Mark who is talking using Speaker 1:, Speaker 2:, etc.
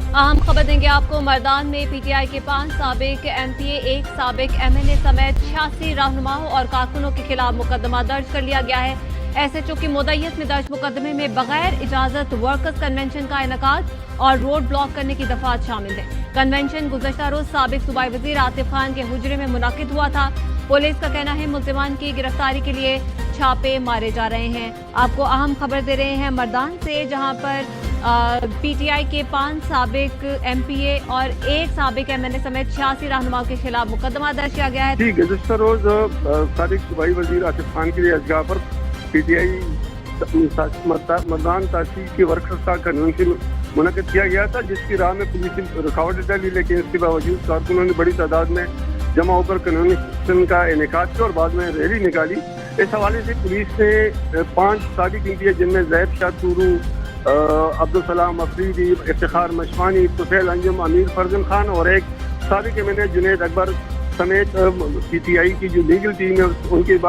Speaker 1: अहम खबर देंगे आपको। मर्दान में पीटीआई के 5 साबिक एमपीए, 1 साबिक एमएलए समेत 86 रहनुमाओं और कारकुनों के खिलाफ मुकदमा दर्ज कर लिया गया है। एसएचओ की मुद्दईयत में दर्ज मुकदमे में बगैर इजाजत वर्कर्स कन्वेंशन का इनेकाद और रोड ब्लॉक करने की दफात शामिल है। कन्वेंशन गुज़श्ता रोज साबिक सूबाई वजीर आतिफ खान के हुजरे में मुनाकिद हुआ था। पुलिस का कहना है मुल्जिमान की गिरफ्तारी के लिए छापे मारे जा रहे हैं। आपको अहम खबर दे रहे हैं मर्दान से, जहां पर पीटीआई के 5 साबिक एमपीए और 1 साबिक एमएलए समेत 86 रहनुमाओं के खिलाफ मुकदमा दर्ज किया गया है।
Speaker 2: जी, गुज़श्ता रोज साबिक सूबाई वजीर आतिफ खान की रिहाइशगाह पर पीटीआई मर्दान तहसील के वर्कर्स का कन्वेंशन मुनक़िद किया गया था, जिसकी राह में पुलिस रुकावटें डाली, लेकिन इसके बावजूद कारकुनों ने बड़ी तादाद में जमा होकर कन्वेंशन का इनेकाद किया और बाद में रैली निकाली। इस हवाले से पुलिस ने 5 साबिक एमपीए जिनमें ज़ैद शाह टूरू, अब्दुल सलाम अफरीदी, इफ्तिखार मशवानी, तुफैल अंजुम, अमीर फरजन खान और 1 साबिक एमएलए जुनैद अकबर समेत पीटीआई की जो लीगल टीम है उनके बाद